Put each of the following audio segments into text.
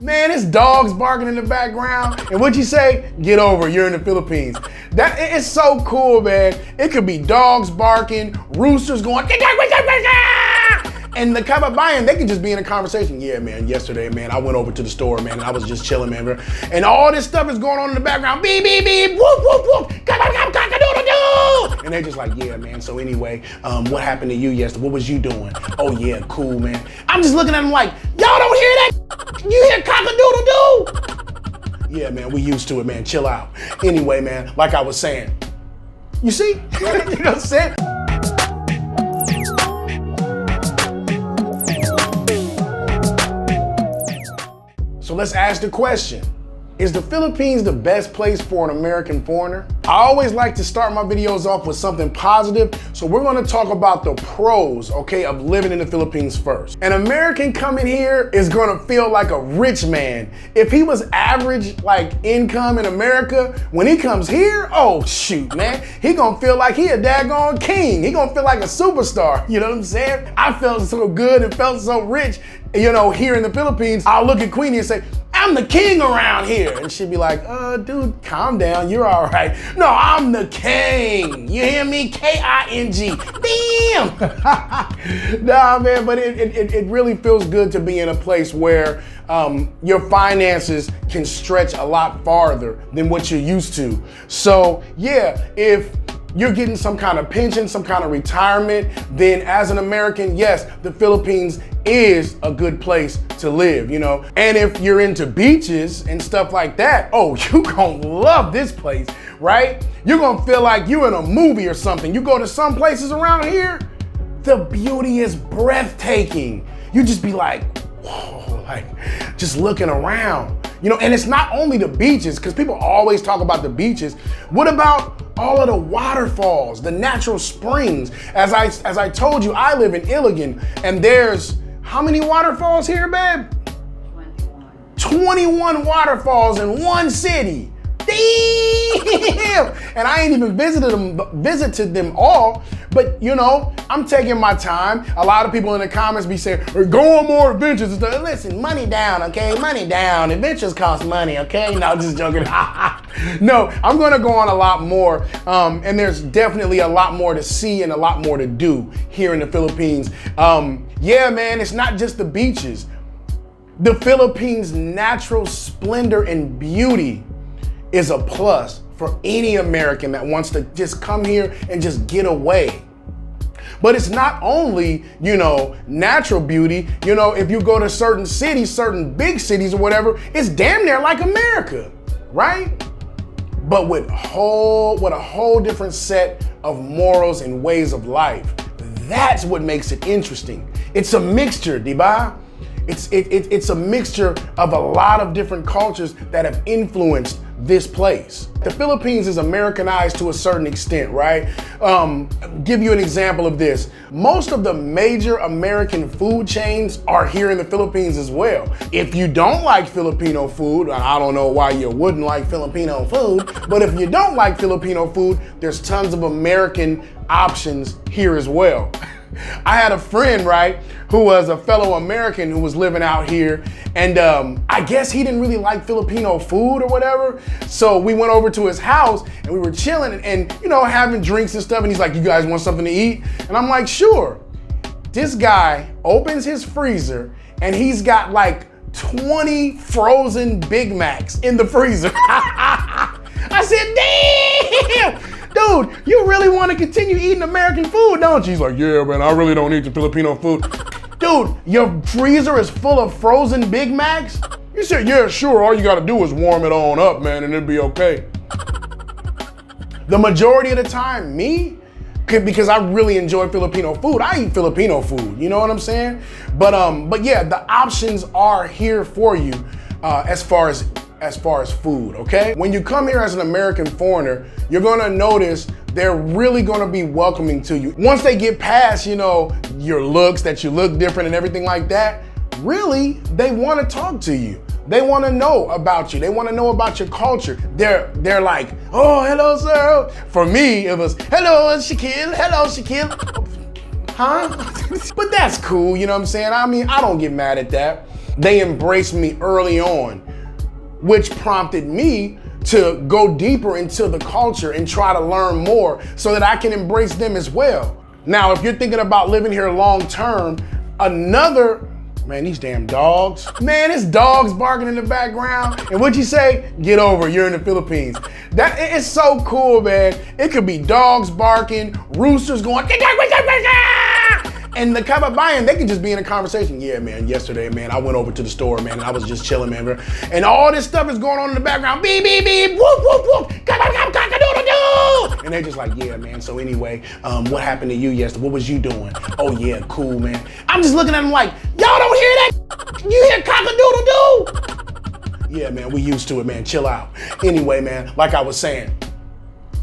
Man, it's dogs barking in the background. And what'd you say? Get over it, you're in the Philippines. It's so cool, man. It could be dogs barking, roosters going, and the kababayan, they can just be in a conversation. Yeah, man, yesterday, man, I went over to the store, man, and I was just chilling, man. And all this stuff is going on in the background. Beep, beep, beep, whoop, whoop, whoop, cock-a-doodle-doo. And they're just like, yeah, man, so anyway, what happened to you yesterday? What was you doing? Oh, yeah, cool, man. I'm just looking at them like, y'all don't hear that? You hear cock-a-doodle-doo? Yeah, man, we used to it, man, chill out. Anyway, man, like I was saying, you see? You know what I'm saying? So let's ask the question, is the Philippines the best place for an American foreigner? I always like to start my videos off with something positive, so we're gonna talk about the pros, okay, of living in the Philippines first. An American coming here is gonna feel like a rich man. If he was average, like, income in America, when he comes here, oh shoot, man, he gonna feel like he a daggone king. He gonna feel like a superstar, you know what I'm saying? I felt so good and felt so rich, you know, here in the Philippines. I'll look at Queenie and say, I'm the king around here. And she'd be like, dude, calm down, you're all right. No, I'm the king. You hear me? K-I-N-G. Damn. Nah, man, but it really feels good to be in a place where your finances can stretch a lot farther than what you're used to. So yeah, if you're getting some kind of pension, some kind of retirement, then as an American, yes, the Philippines is a good place to live, you know? And if you're into beaches and stuff like that, oh, you gonna love this place, right? You're gonna feel like you're in a movie or something. You go to some places around here, the beauty is breathtaking. You just be like, whoa, like just looking around. You know, and it's not only the beaches, because people always talk about the beaches. What about all of the waterfalls, the natural springs? As I told you, I live in Iligan, and there's how many waterfalls here, babe? 21 waterfalls in one city. Damn! And I ain't even visited them all, but you know, I'm taking my time. A lot of people in the comments be saying, go on more adventures and stuff. Listen, money down, okay? Money down. Adventures cost money, okay? No, just joking. No, I'm gonna go on a lot more, and there's definitely a lot more to see and a lot more to do here in the Philippines. Yeah, man, it's not just the beaches. The Philippines' natural splendor and beauty is a plus for any American that wants to just come here and just get away. But it's not only, you know, natural beauty. You know, if you go to certain cities, certain big cities or whatever, it's damn near like America, right? But with a whole different set of morals and ways of life. That's what makes it interesting. It's a mixture, diba? It's a mixture of a lot of different cultures that have influenced this place. The Philippines is Americanized to a certain extent, right? Give you an example of this. Most of the major American food chains are here in the Philippines as well. If you don't like Filipino food, I don't know why you wouldn't like Filipino food, but if you don't like Filipino food, there's tons of American options here as well. I had a friend, right, who was a fellow American who was living out here, and I guess he didn't really like Filipino food or whatever, so we went over to his house and we were chilling and you know, having drinks and stuff, and he's like, you guys want something to eat? And I'm like, sure. This guy opens his freezer and he's got like 20 frozen Big Macs in the freezer. I said, damn! Dude, you really want to continue eating American food, don't you? He's like, yeah, man, I really don't eat the Filipino food. Dude, your freezer is full of frozen Big Macs? You said, yeah, sure, all you gotta do is warm it on up, man, and it'll be okay. The majority of the time, me, because I really enjoy Filipino food, I eat Filipino food, you know what I'm saying? But yeah, the options are here for you as far as food, okay? When you come here as an American foreigner, you're gonna notice they're really gonna be welcoming to you. Once they get past, you know, your looks, that you look different and everything like that, really, they wanna talk to you. They wanna know about you. They wanna know about your culture. They're like, oh, hello, sir. For me, it was, hello, Shaquille, hello, Shaquille. Huh? But that's cool, you know what I'm saying? I mean, I don't get mad at that. they embraced me early on, which prompted me to go deeper into the culture and try to learn more so that I can embrace them as well. Now, if you're thinking about living here long term, man, these damn dogs. Man, it's dogs barking in the background. And what'd you say? Get over it, you're in the Philippines. That is so cool, man. It could be dogs barking, roosters going, and the kababayan, they can just be in a conversation. Yeah, man, yesterday, man, I went over to the store, man, and I was just chilling, man. And all this stuff is going on in the background. Beep, beep, beep, whoop, whoop, whoop, cock-a-doodle-doo. And they're just like, yeah, man, so anyway, what happened to you yesterday? What was you doing? Oh, yeah, cool, man. I'm just looking at them like, y'all don't hear that? You hear cock-a-doodle-doo? Yeah, man, we used to it, man, chill out. Anyway, man, like I was saying,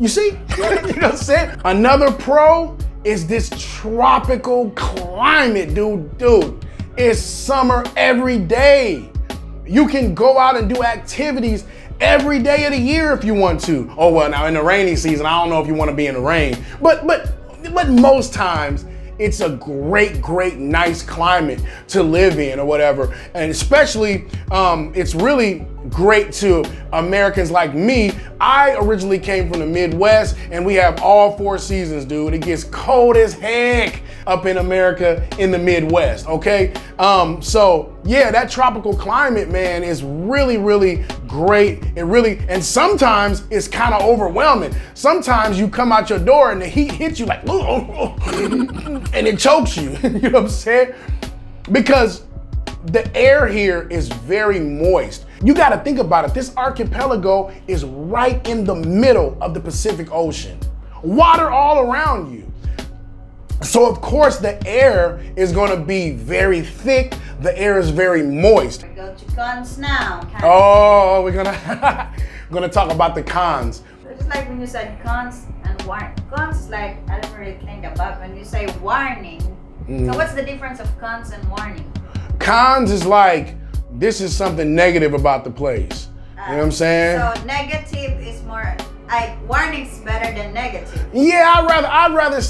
you see? You know what I'm saying? Another pro is this tropical climate, dude. It's summer every day. You can go out and do activities every day of the year if you want to. Oh, well, now in the rainy season, I don't know if you want to be in the rain, but most times it's a great, nice climate to live in or whatever. And especially, it's really great to Americans like me. I originally came from the Midwest and we have all 4 seasons, dude. It gets cold as heck up in America in the Midwest, okay? So yeah, that tropical climate, man, is really great. And sometimes it's kind of overwhelming. Sometimes you come out your door and the heat hits you like, and it chokes you, you know what I'm saying? Because the air here is very moist. You gotta think about it. This archipelago is right in the middle of the Pacific Ocean. Water all around you. So of course the air is gonna be very thick. The air is very moist. We go to cons now. Oh, we're gonna talk about the cons. It's like when you said cons and warning. Cons is like, I don't really think about when you say warning. So what's the difference of cons and warning? Cons is like, this is something negative about the place. You know what I'm saying? So negative is more, warning's better than negative. Yeah, I'd rather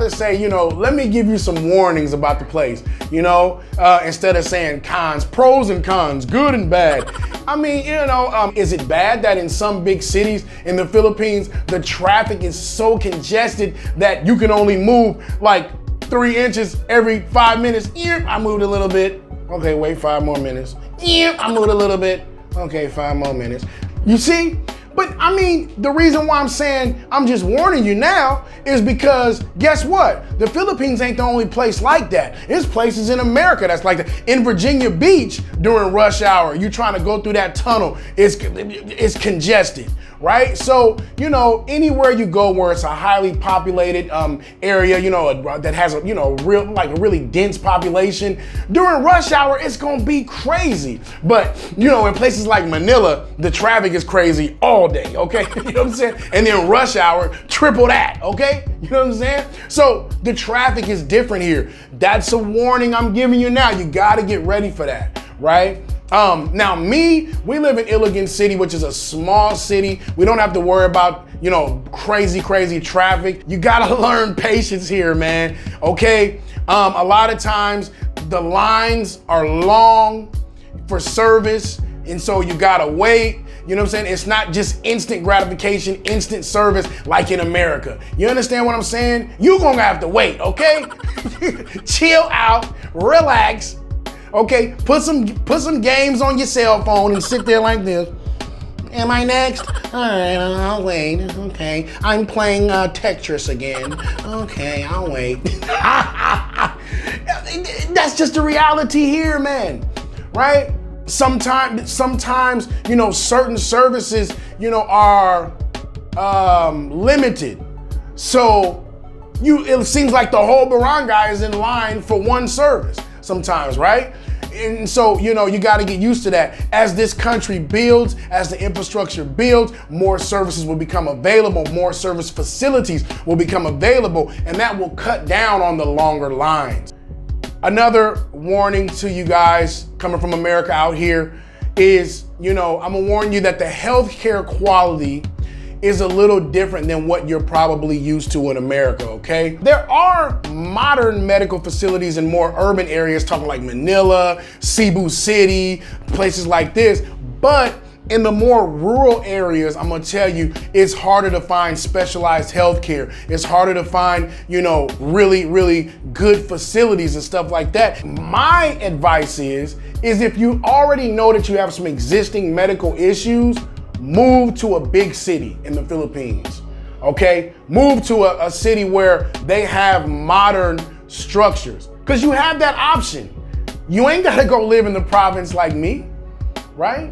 say, you know, let me give you some warnings about the place, you know, instead of saying cons, pros and cons, good and bad. I mean, you know, is it bad that in some big cities in the Philippines, the traffic is so congested that you can only move like 3 inches every 5 minutes? Yeah, I moved a little bit. Okay, wait 5 more minutes. Yeah, I moved a little bit. Okay, 5 more minutes. You see? But I mean, the reason why I'm saying I'm just warning you now is because guess what? The Philippines ain't the only place like that. There's places in America that's like that. In Virginia Beach during rush hour, you trying to go through that tunnel, it's congested, right? So, you know, anywhere you go where it's a highly populated area, you know, that has a, you know, a really dense population, during rush hour, it's gonna be crazy. But, you know, in places like Manila, the traffic is crazy all day, okay? You know what I'm saying? And then rush hour, triple that, okay? You know what I'm saying? So the traffic is different here. That's a warning I'm giving you now. You gotta get ready for that, right? Now we live in Iligan City, which is a small city. We don't have to worry about, you know, crazy traffic. You gotta learn patience here, man, okay? A lot of times the lines are long for service, and so you gotta wait. You know what I'm saying? It's not just instant gratification, instant service like in America. You understand what I'm saying? You're gonna have to wait, okay? Chill out, relax, okay? Put some games on your cell phone and sit there like this. Am I next? All right, I'll wait, okay. I'm playing Tetris again. Okay, I'll wait. That's just the reality here, man, right? Sometimes, you know, certain services, you know, are limited. So it seems like the whole barangay is in line for one service sometimes, right? And so, you know, you got to get used to that. As this country builds, as the infrastructure builds, more services will become available, more service facilities will become available, and that will cut down on the longer lines. Another warning to you guys coming from America out here is, you know, I'm gonna warn you that the healthcare quality is a little different than what you're probably used to in America, okay? There are modern medical facilities in more urban areas, talking like Manila, Cebu City, places like this, but in the more rural areas, I'm gonna tell you, it's harder to find specialized healthcare. It's harder to find, really, really good facilities and stuff like that. My advice is if you already know that you have some existing medical issues, move to a big city in the Philippines, okay? Move to a city where they have modern structures, because you have that option. You ain't gotta go live in the province like me, right?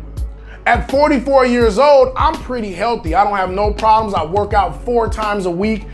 At 44 years old, I'm pretty healthy. I don't have no problems. I work out 4 times a week,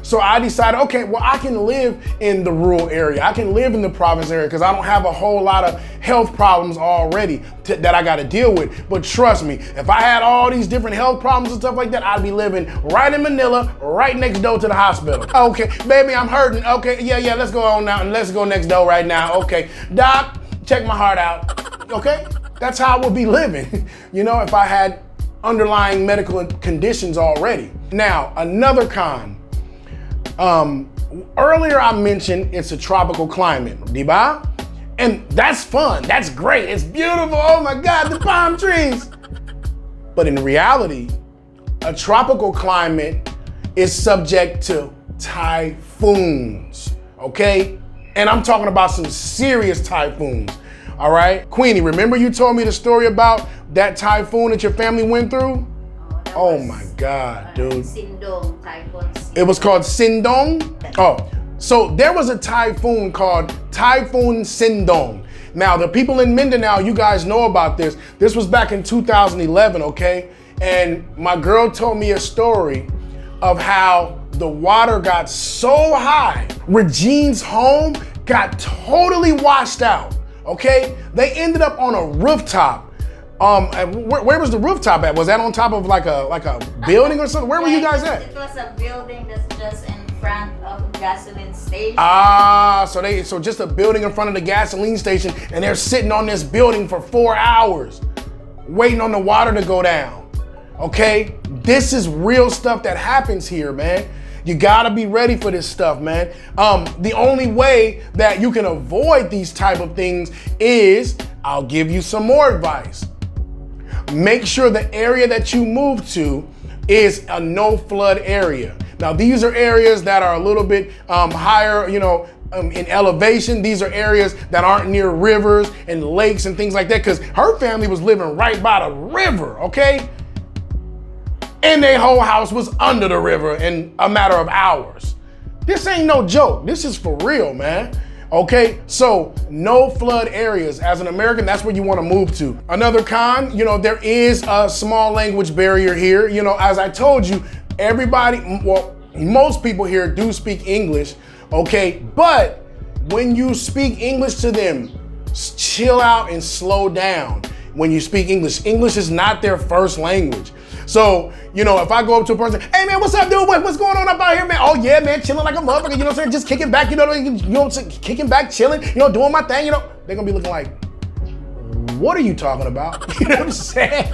So I decided, okay, well, I can live in the rural area. I can live in the province area because I don't have a whole lot of health problems already that I got to deal with. But trust me, if I had all these different health problems and stuff like that, I'd be living right in Manila, right next door to the hospital. Okay, baby, I'm hurting. Okay, yeah, let's go on now and let's go next door right now. Okay, doc, check my heart out. Okay? That's how I would be living, if I had underlying medical conditions already. Now, another con. Earlier I mentioned it's a tropical climate, diba? And that's fun, that's great, it's beautiful, oh my God, the palm trees. But in reality, a tropical climate is subject to typhoons, okay? And I'm talking about some serious typhoons. All right, Queenie, remember you told me the story about that typhoon that your family went through? Oh my God, dude. Sindong typhoon. It was called Sindong? Oh, so there was a typhoon called Typhoon Sindong. Now, the people in Mindanao, you guys know about this. This was back in 2011, okay? And my girl told me a story of how the water got so high, Regine's home got totally washed out. Okay, they ended up on a rooftop. Where was the rooftop at? Was that on top of like a building or something? Where were you guys at? It was a building that's just in front of a gasoline station. So just a building in front of the gasoline station, and they're sitting on this building for 4 hours, waiting on the water to go down. Okay, this is real stuff that happens here, man. You gotta be ready for this stuff, man. The only way that you can avoid these type of things is, I'll give you some more advice. Make sure the area that you move to is a no flood area. Now, these are areas that are a little bit higher, in elevation. These are areas that aren't near rivers and lakes and things like that, because her family was living right by the river, okay? And their whole house was under the river in a matter of hours. This ain't no joke. This is for real, man. Okay, so no flood areas. As an American, that's where you want to move to. Another con, there is a small language barrier here. As I told you, most people here do speak English, okay? But when you speak English to them, chill out and slow down. When you speak English, English is not their first language. So, if I go up to a person, hey man, what's up, dude? What's going on up out here, man? Oh yeah, man, chilling like a motherfucker, you know what I'm saying? Just kicking back, kicking back, chilling, doing my thing, They're gonna be looking like, what are you talking about? You know what I'm saying?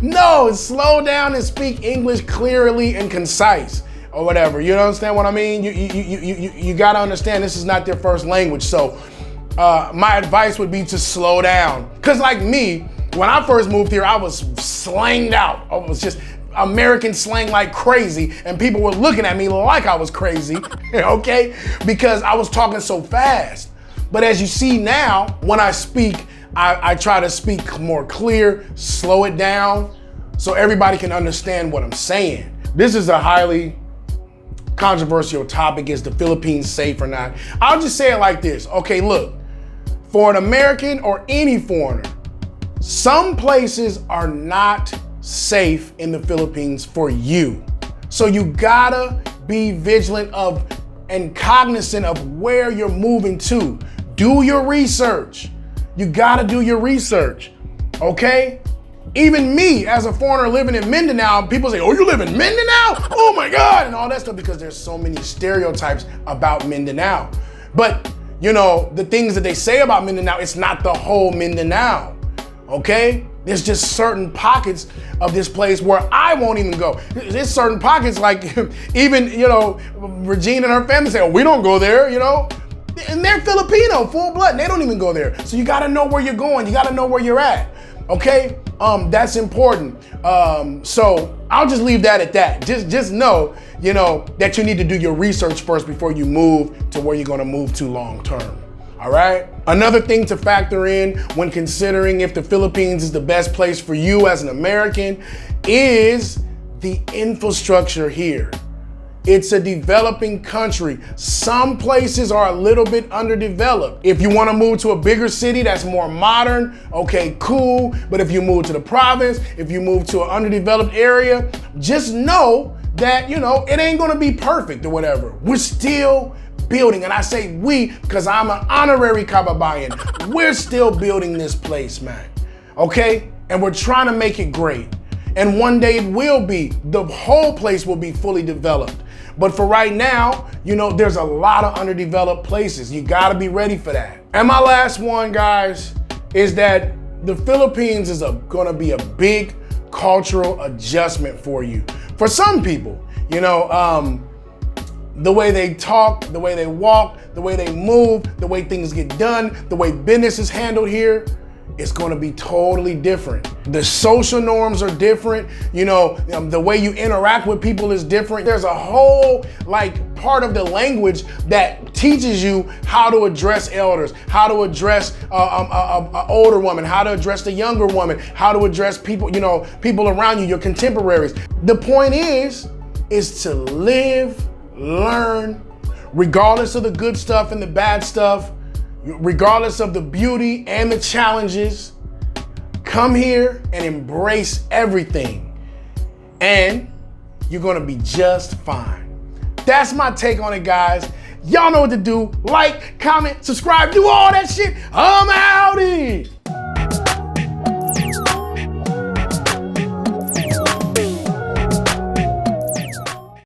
No, slow down and speak English clearly and concise or whatever. You understand what I mean? You gotta understand this is not their first language. So my advice would be to slow down. Cause like me, when I first moved here, I was slanged out. I was just American slang like crazy, and people were looking at me like I was crazy, okay? Because I was talking so fast. But as you see now, when I speak, I try to speak more clear, slow it down, so everybody can understand what I'm saying. This is a highly controversial topic. Is the Philippines safe or not? I'll just say it like this. Okay, look, for an American or any foreigner, some places are not safe in the Philippines for you. So you gotta be vigilant of and cognizant of where you're moving to. Do your research. You gotta do your research, okay? Even me, as a foreigner living in Mindanao, people say, oh, you live in Mindanao? Oh my God, and all that stuff, because there's so many stereotypes about Mindanao. But, the things that they say about Mindanao, it's not the whole Mindanao, okay? There's just certain pockets of this place where I won't even go. There's certain pockets like even, Regina and her family say, oh, we don't go there, And they're Filipino, full blood, and they don't even go there. So you gotta know where you're going. You gotta know where you're at, okay? That's important. So I'll just leave that at that. Just know, that you need to do your research first before you move to where you're gonna move to long term. All right? Another thing to factor in when considering if the Philippines is the best place for you as an American is the infrastructure here. It's a developing country. Some places are a little bit underdeveloped. If you want to move to a bigger city that's more modern, okay, cool. But if you move to the province, if you move to an underdeveloped area, just know that, it ain't going to be perfect or whatever. We're still building, and I say we because I'm an honorary Kababayan. We're still building this place, man. Okay? And we're trying to make it great. And one day it will be. The whole place will be fully developed. But for right now, there's a lot of underdeveloped places. You gotta be ready for that. And my last one, guys, is that the Philippines is gonna be a big cultural adjustment for you. For some people, the way they talk, the way they walk, the way they move, the way things get done, the way business is handled here, it's gonna be totally different. The social norms are different. The way you interact with people is different. There's a whole part of the language that teaches you how to address elders, how to address an older woman, how to address the younger woman, how to address people, people around you, your contemporaries. The point is to live, learn, regardless of the good stuff and the bad stuff, regardless of the beauty and the challenges. Come here and embrace everything, and you're gonna be just fine. That's my take on it, guys. Y'all know what to do. Like, comment, subscribe, do all that shit. I'm outie.